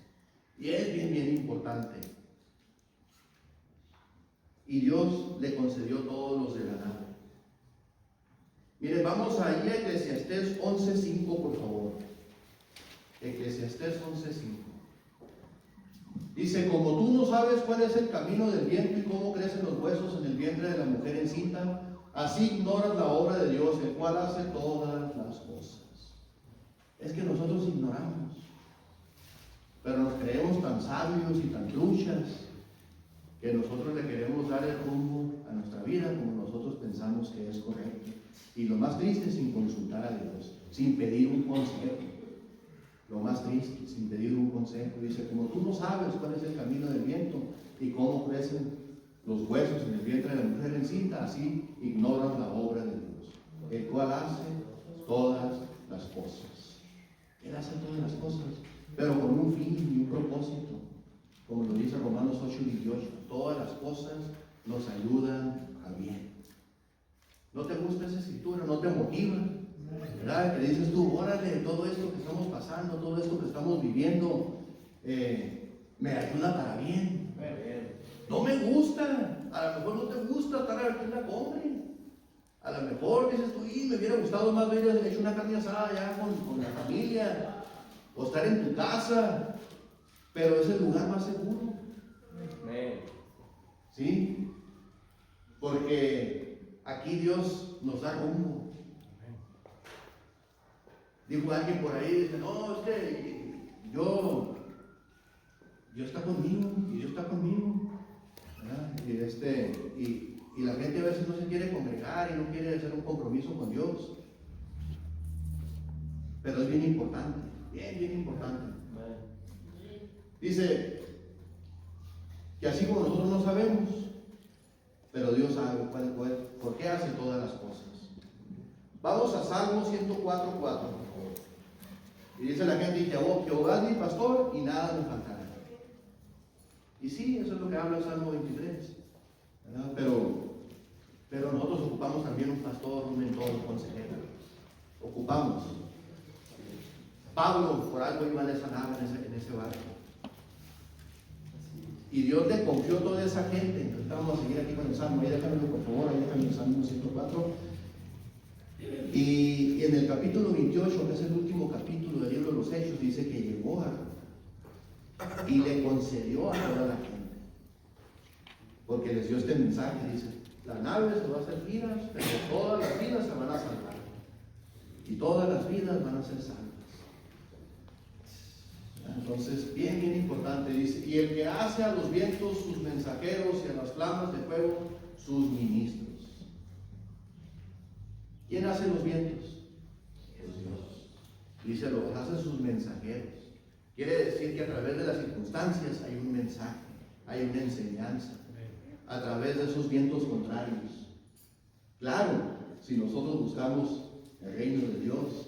Y es bien importante. Y Dios le concedió todos los de la nave. Miren, vamos ahí a Eclesiastés 11:5, por favor. Eclesiastés 11:5. Dice, como tú no sabes cuál es el camino del viento y cómo crecen los huesos en el vientre de la mujer encinta, así ignoras la obra de Dios, el cual hace todas las cosas. Es que nosotros ignoramos, pero nos creemos tan sabios y tan truchas que nosotros le queremos dar el rumbo a nuestra vida como nosotros pensamos que es correcto. Y lo más triste, sin consultar a Dios, sin pedir un consejo. Lo más triste, sin pedir un consejo. Dice, como tú no sabes cuál es el camino del viento y cómo crecen los huesos en el vientre de la mujer encinta, así ignoras la obra de Dios, el cual hace todas las cosas. Él hace todas las cosas, pero con un fin y un propósito. Como lo dice Romanos 8:18, todas las cosas nos ayudan a bien. ¿No te gusta esa escritura? ¿No te motiva? ¿Verdad? Que dices tú, órale, todo esto que estamos pasando, todo esto que estamos viviendo, me ayuda para bien. No me gusta, a lo mejor no te gusta estar aquí en la cumbre. A lo mejor dices tú, me hubiera gustado más ver hecho una carne asada allá con la familia, o estar en tu casa, pero es el lugar más seguro. ¿Sí? Porque aquí Dios nos da rumbo. Dijo alguien por ahí, dice, no, es que Dios está conmigo, y Dios está conmigo. Y la gente a veces no se quiere congregar y no quiere hacer un compromiso con Dios. Pero es bien importante, bien importante. Dice que así como nosotros no sabemos, pero Dios sabe por qué hace todas las cosas. Vamos a Salmo 104:4. Y dice la gente, Jehová es mi pastor y nada me faltará. Y sí, eso es lo que habla el Salmo 23. ¿Verdad? Pero nosotros ocupamos también un pastor, un mentor, un consejero. Ocupamos. Pablo, por algo iba en esa nave, en ese barco. Y Dios le confió toda esa gente. Entonces vamos a seguir aquí con el Salmo. Ahí déjamelo, por favor, ahí déjame el Salmo 104. Y en el capítulo 28, que es el último capítulo del libro de los Hechos, dice que llegó y le concedió a toda la gente. Porque les dio este mensaje, dice, la nave se va a hacer vidas, pero todas las vidas se van a salvar. Y todas las vidas van a ser salvas. Entonces, bien importante, dice, y el que hace a los vientos sus mensajeros y a las flamas de fuego sus ministros. ¿Quién hace los vientos? Es Dios. Dice, los hace sus mensajeros. Quiere decir que a través de las circunstancias hay un mensaje, hay una enseñanza. A través de esos vientos contrarios. Claro, si nosotros buscamos el reino de Dios,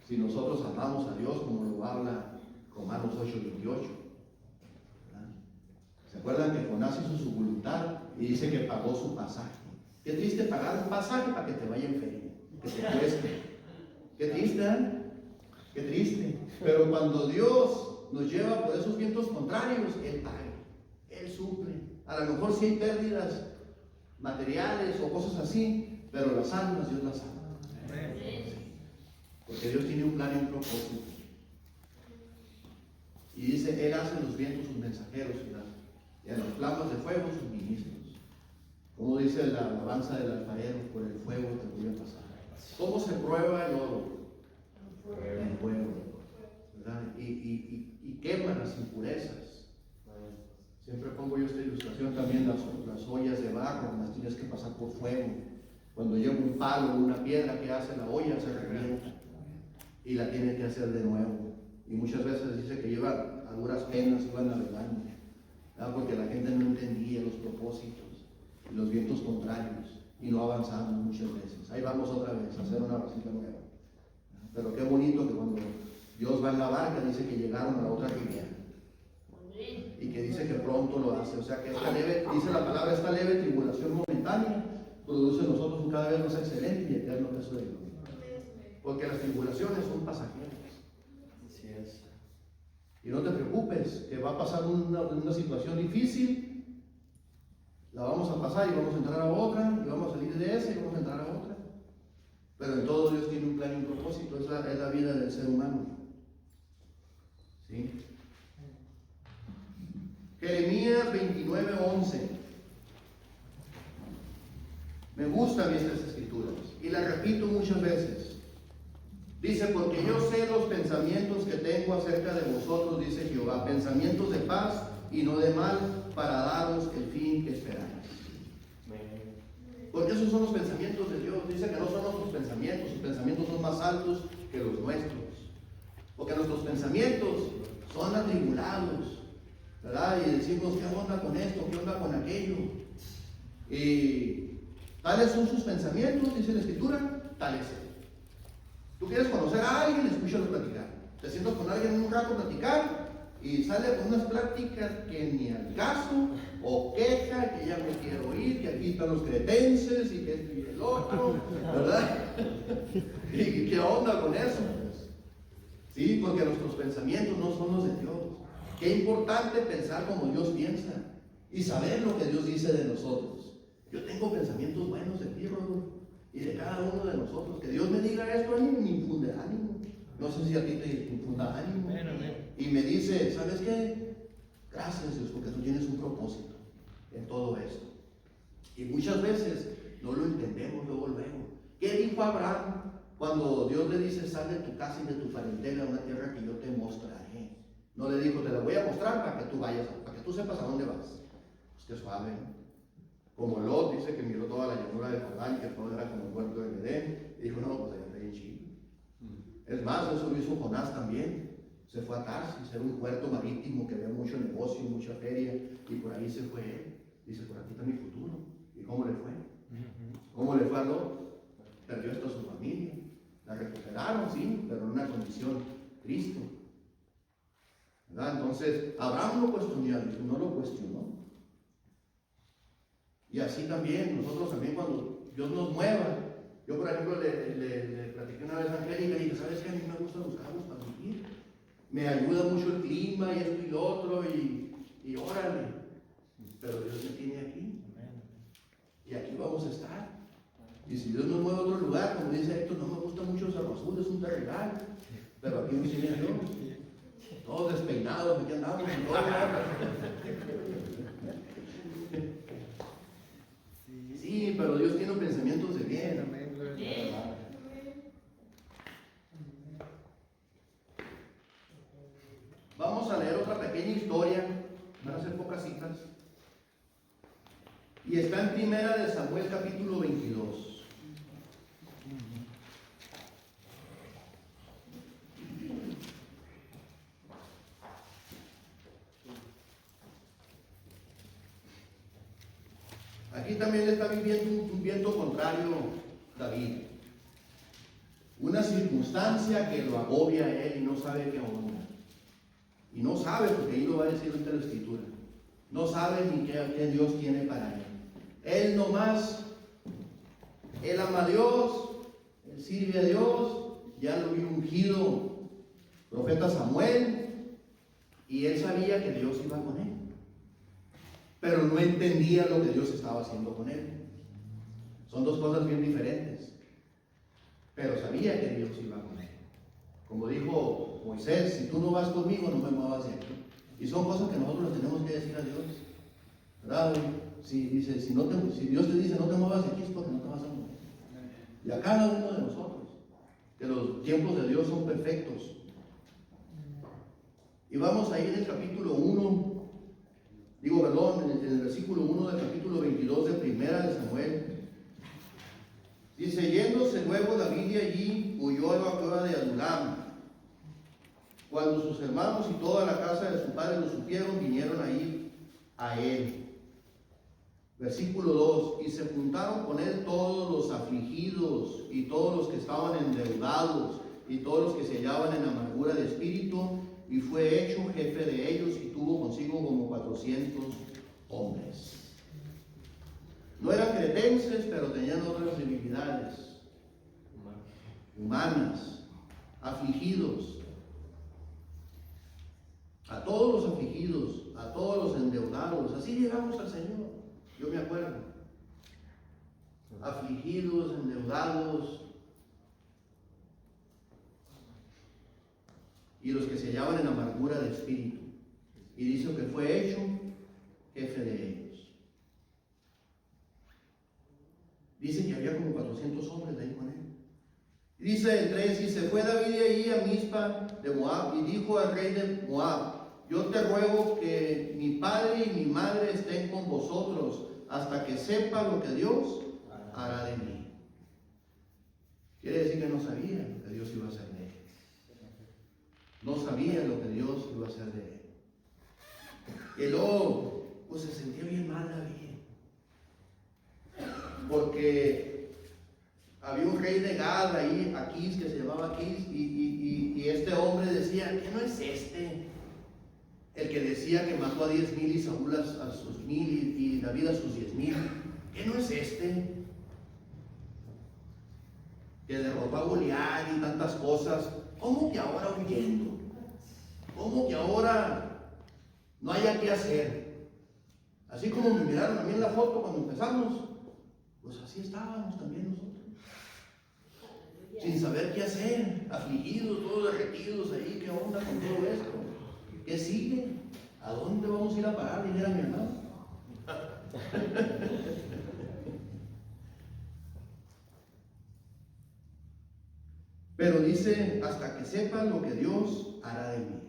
si nosotros amamos a Dios como lo habla Romanos 8:28. ¿Se acuerdan que Jonás hizo su voluntad y dice que pagó su pasaje? Qué triste pagar un pasaje para que te vaya en feria, que te cueste. Qué triste, ¿eh? Qué triste. Pero cuando Dios nos lleva por esos vientos contrarios, Él paga, Él suple. A lo mejor sí hay pérdidas materiales o cosas así, pero las almas Dios las ama. Porque Dios tiene un plan y un propósito. Y dice, Él hace los vientos sus mensajeros y a las flamas de fuego sus ministros. Como dice la alabanza del alfarero, por el fuego te voy a pasar. ¿Cómo se prueba el oro? En fuego. ¿Verdad? Y quema las impurezas. Siempre pongo yo esta ilustración también, las ollas de barro, las tienes que pasar por fuego. Cuando lleva un palo o una piedra que hace la olla, se revienta y la tiene que hacer de nuevo. Y muchas veces dice que lleva a duras penas, iban navegando. porque la gente no entendía los propósitos y los vientos contrarios y no avanzamos muchas veces. Ahí vamos otra vez a hacer una vasija nueva. Pero qué bonito que cuando Dios va en la barca dice que llegaron a la otra ribera y que dice que pronto lo hace. O sea que esta leve, dice la palabra, esta leve tribulación momentánea produce en nosotros un cada vez más excelente y eterno peso de gloria. Porque las tribulaciones son pasajeras. Así es. Y no te preocupes, que va a pasar una situación difícil, la vamos a pasar y vamos a entrar a otra, y vamos a salir de esa y vamos a entrar a otra. Pero en todo Dios tiene un plan y un propósito, es la vida del ser humano. ¿Sí? Jeremías 29:11. Me gustan estas escrituras y las repito muchas veces. Dice, porque yo sé los pensamientos que tengo acerca de vosotros, dice Jehová, pensamientos de paz y no de mal, para daros el fin que esperáis. Porque esos son los pensamientos de Dios. Dice que no son nuestros pensamientos, sus pensamientos son más altos que los nuestros. Porque nuestros pensamientos son atribulados, ¿verdad? Y decimos, ¿qué onda con esto? ¿Qué onda con aquello? Y tales son sus pensamientos, dice la Escritura, tales. Tú quieres conocer a alguien, escúchalo platicar. Te sientas con alguien un rato a platicar y sale con unas pláticas que ni al caso, o queja, que ya no quiero oír, que aquí están los cretenses y que esto y el otro, ¿verdad? ¿Y qué onda con eso? Sí, porque nuestros pensamientos no son los de Dios. Qué importante pensar como Dios piensa y saber lo que Dios dice de nosotros. Yo tengo pensamientos buenos de ti, Rodolfo, y de cada uno de nosotros. Que Dios me diga esto a mí me infunde ánimo. No sé si a ti te infunda ánimo. Y me dice, ¿sabes qué? Gracias, Dios, porque tú tienes un propósito en todo esto. Y muchas veces no lo entendemos luego. ¿Qué dijo Abraham cuando Dios le dice, sal de tu casa y de tu parentela a una tierra que yo te mostraré? No le dijo, te la voy a mostrar para que tú vayas, para que tú sepas a dónde vas. Pues que suave. Como Lot dice que miró toda la llanura de Jordán, que todo era como el puerto de Edén, y dijo, no, pues allá está bien chido. Es más, eso lo hizo Jonás también. Se fue a Tarsis, era un puerto marítimo que había mucho negocio, mucha feria, y por ahí se fue él. Dice, por aquí está mi futuro. ¿Y cómo le fue? ¿Cómo le fue a Lot? Perdió hasta su familia. La recuperaron, sí, pero en una condición triste. ¿Verdad? Entonces, Abraham lo cuestionó, no lo cuestionó. Y así también, nosotros también cuando Dios nos mueva. Yo, por ejemplo, le platiqué una vez a Angélica y dije, ¿sabes qué? A mí me gusta buscarlos para vivir. Me ayuda mucho el clima y esto y lo otro, y órale. Pero Dios me tiene aquí. Y aquí vamos a estar. Y si Dios nos mueve a otro lugar, como dice Héctor, no me gusta mucho el Cerro Azul, es un terrenal. Pero aquí me tiene Dios. Todos despeinados, aquí andamos. Sí, pero Dios tiene pensamientos de bien. Vamos a leer otra pequeña historia, van a ser pocas citas. Y está en Primera de Samuel capítulo 22. Aquí también está viviendo un viento contrario David. Una circunstancia que lo agobia a él y no sabe qué onda. Y no sabe, porque ahí lo va a decir ahorita la Escritura. No sabe ni qué Dios tiene para él. Él nomás, él ama a Dios, él sirve a Dios, ya lo vio ungido profeta Samuel, y él sabía que Dios iba con él. Pero no entendía lo que Dios estaba haciendo con él. Son dos cosas bien diferentes. Pero sabía que Dios iba con él. Como dijo Moisés, si tú no vas conmigo, no me muevas de aquí. Y son cosas que nosotros le tenemos que decir a Dios. ¿Verdad? Si Dios te dice no te muevas de aquí, es porque no te vas a mover. Y a cada uno de nosotros, que los tiempos de Dios son perfectos. Y vamos a ir en el capítulo 1. En el versículo 1 del capítulo 22 de Primera de Samuel. Dice, yéndose luego David de allí, huyó a la cueva de Adulam. Cuando sus hermanos y toda la casa de su padre lo supieron, vinieron ahí a él. Versículo 2, y se juntaron con él todos los afligidos y todos los que estaban endeudados y todos los que se hallaban en amargura de espíritu, y fue hecho jefe de ellos y tuvo consigo como 400 hombres. No eran cretenses, pero tenían otras debilidades humanas, afligidos. A todos los afligidos, a todos los endeudados, así llegamos al Señor. Yo me acuerdo, afligidos, endeudados, y los que se hallaban en amargura de espíritu. Y dice que fue hecho jefe de ellos. Dice que había como 400 hombres de ahí con él. Y dice el 3, y se fue David de ahí a Mizpa de Moab, y dijo al rey de Moab: yo te ruego que mi padre y mi madre estén con vosotros hasta que sepa lo que Dios hará de mí. Quiere decir que no sabía lo que Dios iba a hacer de él. No sabía lo que Dios iba a hacer de él. Y luego, pues se sentía bien mal David. Porque había un rey de Gad ahí, Aquís, que se llamaba Aquís, y este hombre decía: ¿qué no es este? El que decía que mató a 10,000 y Saúl a sus 1,000 y David a sus 10,000. ¿Qué no es este? Que derrotó a Goliat y tantas cosas. ¿Cómo que ahora huyendo? ¿Cómo que ahora no haya qué hacer? Así como me miraron a mí en la foto cuando empezamos, pues así estábamos también nosotros. Sin saber qué hacer, afligidos, todos derretidos ahí. ¿Qué onda con todo esto? ¿Qué sigue? ¿A dónde vamos a ir a parar? Dijera mi hermano. Pero dice: hasta que sepan lo que Dios hará de mí.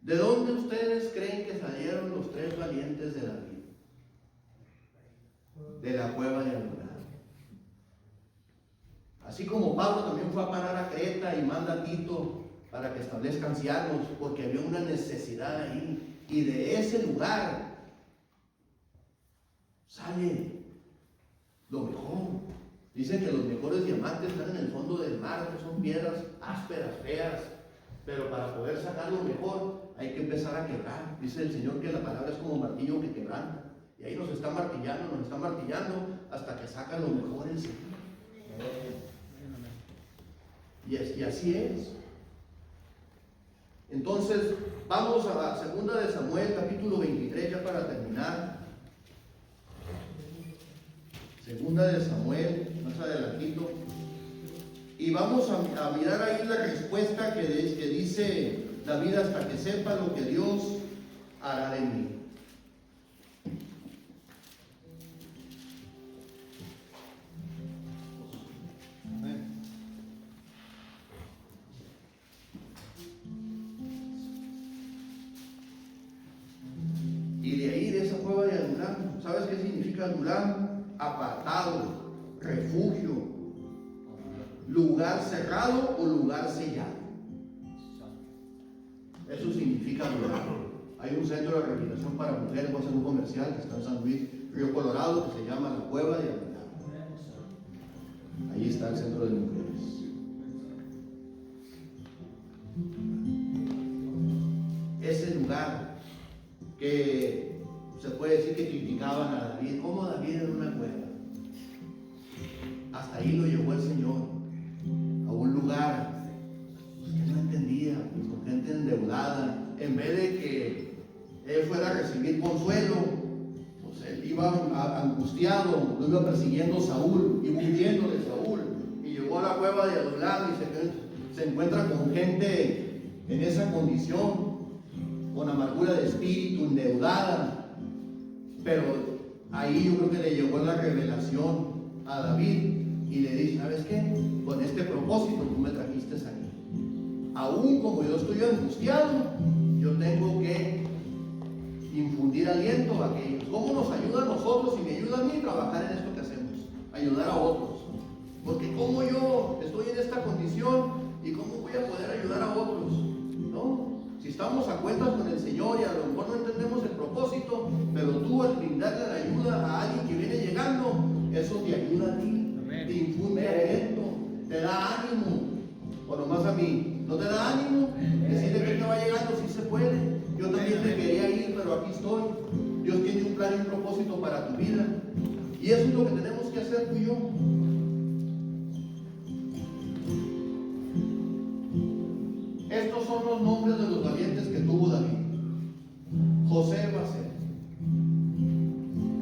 ¿De dónde ustedes creen que salieron los 3 valientes de David? De la cueva de Adulam. Así como Pablo también fue a parar a Creta y manda a Tito para que establezca ancianos, porque había una necesidad ahí, y de ese lugar sale lo mejor. Dicen que los mejores diamantes están en el fondo del mar, que son piedras ásperas, feas, pero para poder sacar lo mejor hay que empezar a quebrar. Dice el Señor que la palabra es como martillo que quebranta, y ahí nos está martillando hasta que saca lo mejor en sí. Y así es. Entonces, vamos a la segunda de Samuel, capítulo 23, ya para terminar. Segunda de Samuel, más adelantito. Y vamos a mirar ahí la respuesta que dice David: hasta que sepa lo que Dios hará de mí. Y de ahí, de esa cueva de Adulam, ¿sabes qué significa Adulam? Apartado, refugio, lugar cerrado o lugar sellado. Eso significa Adulam. Hay un centro de rehabilitación para mujeres, va a ser un comercial que está en San Luis, Río Colorado, que se llama la Cueva de Adulam. Ahí está el centro de mujeres. Ese lugar que se puede decir que criticaban a David, como David en una cueva. Hasta ahí lo llevó el Señor, a un lugar pues, que no entendía, pues, con gente endeudada. En vez de que él fuera a recibir consuelo, pues él iba angustiado, lo iba persiguiendo Saúl, iba huyendo de Saúl, y llegó a la cueva de Adulam y se encuentra con gente en esa condición, con amargura de espíritu, endeudada. Pero ahí yo creo que le llegó la revelación a David y le dice: ¿sabes qué? Con este propósito tú me trajiste aquí. Aún como yo estoy angustiado, yo tengo que infundir aliento a aquellos. ¿Cómo nos ayuda a nosotros y me ayuda a mí a trabajar en esto que hacemos? Ayudar a otros. Porque como yo estoy en esta condición y cómo voy a poder ayudar a otros, ¿no? Si estamos a cuentas con el Señor y a lo mejor no entendemos el propósito, pero tú al brindarle la ayuda a alguien que viene llegando, eso te ayuda a ti, te infunde aliento, te da ánimo. O nomás a mí, ¿no te da ánimo? Decirle que te va llegando, sí se puede. Yo también te quería ir, pero aquí estoy. Dios tiene un plan y un propósito para tu vida. Y eso es lo que tenemos que hacer tú y yo. Estos son los nombres de los valientes que tuvo David. José Basé,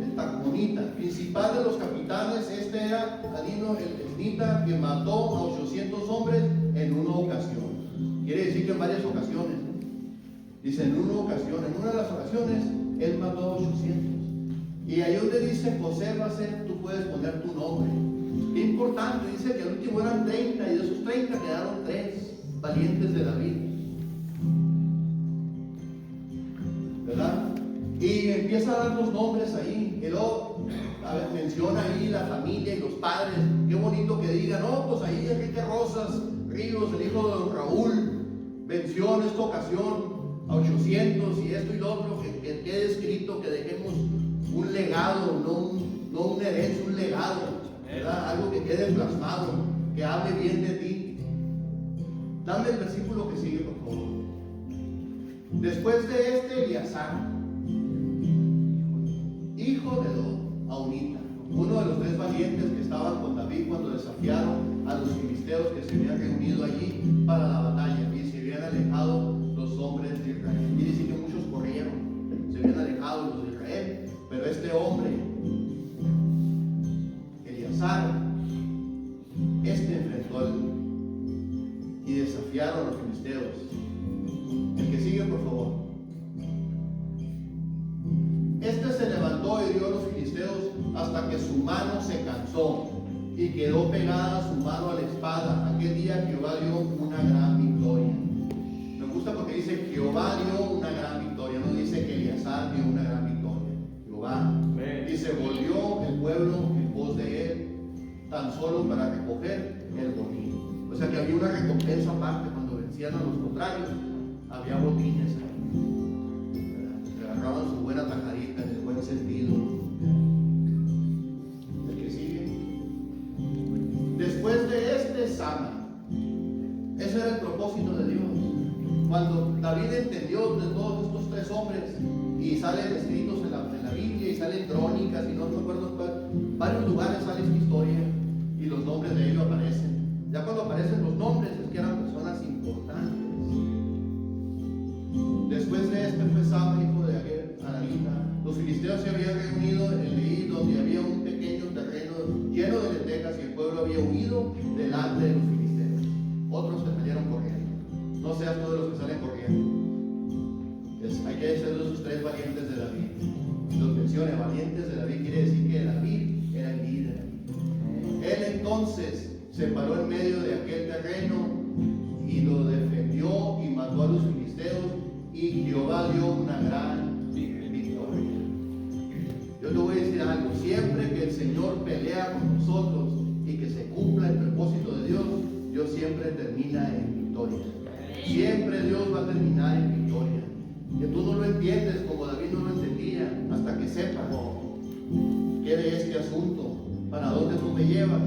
el Tacmonita, principal de los capitanes. Este era Adino el Esnita, que mató a 800 hombres en una ocasión. Quiere decir que en varias ocasiones. Dice en una ocasión, en una de las ocasiones, él mató a 800. Y ahí donde dice José Basé, tú puedes poner tu nombre. Qué importante, dice que al último eran 30 y de esos 30 quedaron 3 valientes de David, ¿verdad? Y empieza a dar los nombres ahí, que luego menciona ahí la familia y los padres. Qué bonito que digan, no, pues ahí Enrique Rosas Ríos, el hijo de don Raúl, venció en esta ocasión a 800 y esto y lo otro, que quede escrito, que dejemos un legado, no una herencia, un legado, ¿verdad? Algo que quede plasmado, que hable bien de ti. Dame el versículo que sigue, por favor. Después de este, Eleazar, hijo de Aunita, uno de los 3 valientes que estaban con David cuando desafiaron a los filisteos que se habían reunido allí para la batalla y se habían alejado los hombres de Israel. Quiere decir que muchos corrieron, se habían alejado los de Israel, pero este hombre, Eleazar, enfrentó y desafiaron a los filisteos. El que sigue, por favor. Este se levantó y hirió a los filisteos hasta que su mano se cansó y quedó pegada su mano a la espada. Aquel día Jehová dio una gran victoria. Me gusta porque dice Jehová dio una gran victoria, no dice que Eleazar dio una gran victoria. Jehová. Dice, volvió el pueblo en pos de él, tan solo para recoger el botín. O sea que había una recompensa aparte cuando vencían a los contrarios, había botines ahí. Agarraban su buena tajadita en el buen sentido. El que sigue. Después de este, Sama. Ese era el propósito de Dios. Cuando David entendió de todos estos 3 hombres, y salen escritos en la Biblia, y salen crónicas, y no me acuerdo cuál, varios lugares sale esta historia, y los nombres de ellos aparecen. Ya cuando aparecen los nombres es que eran personas importantes. Después de este fue Sama, hijo de Agarita. Los filisteos se habían reunido en Leí, donde había un pequeño terreno lleno de lentejas, y el pueblo había huido delante de los filisteos. Otros se salieron corriendo. No seas tú de los que salen corriendo. Hay que ser de esos 3 valientes de David. Los menciona, valientes de David, quiere decir que David era el líder. Él entonces se paró en medio de aquel terreno y lo defendió y mató a los filisteos, y Jehová dio una gran victoria. Yo te voy a decir algo, siempre que el Señor pelea con nosotros y que se cumpla el propósito de Dios siempre termina en victoria. Siempre Dios va a terminar en victoria. Que tú no lo entiendes como David no lo entendía, hasta que sepas qué de este asunto, para dónde tú me llevas.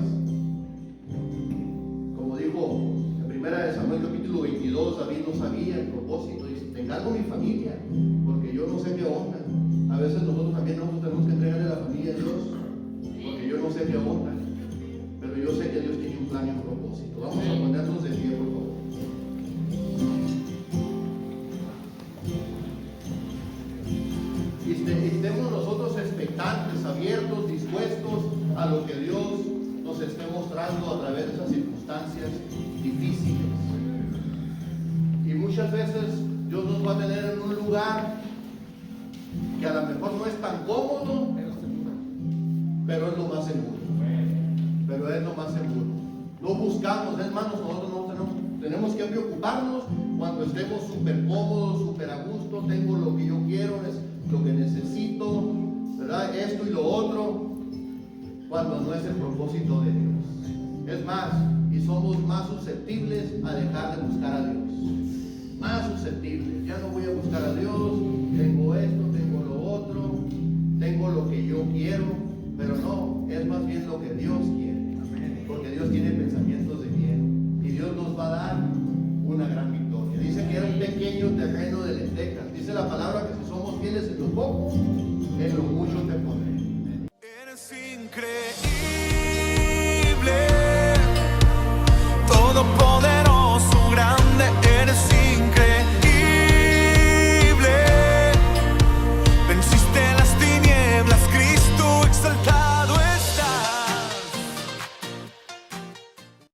Como dijo en 1 Samuel capítulo 22, David no sabía el propósito, dice, te encargo mi familia, porque yo no sé qué onda. A veces nosotros tenemos que entregarle a la familia a Dios, porque yo no sé qué onda, pero yo sé que Dios tiene un plan y un propósito. Vamos a ponernos de pie, por favor. Y estemos nosotros expectantes, abiertos, dispuestos a lo que Dios nos esté mostrando a través de esas circunstancias difíciles. Y muchas veces Dios nos va a tener en un lugar que a lo mejor no es tan cómodo, pero es lo más seguro. Pero es lo más seguro. No buscamos, hermanos, nosotros no tenemos que preocuparnos cuando estemos súper cómodos, súper a gusto, tengo lo que yo quiero, es lo que necesito, ¿verdad? Esto y lo otro, cuando no es el propósito de Dios. Es más, y somos más susceptibles a dejar de buscar a Dios. más susceptibles. Ya no voy a buscar a Dios, tengo esto, tengo lo otro, tengo lo que yo quiero, pero no, es más bien lo que Dios quiere, porque Dios tiene pensamientos de bien y Dios nos va a dar una gran victoria. Dice que era un pequeño terreno de lentejas. Dice la palabra que si somos fieles en lo poco, en lo mucho te pondrá.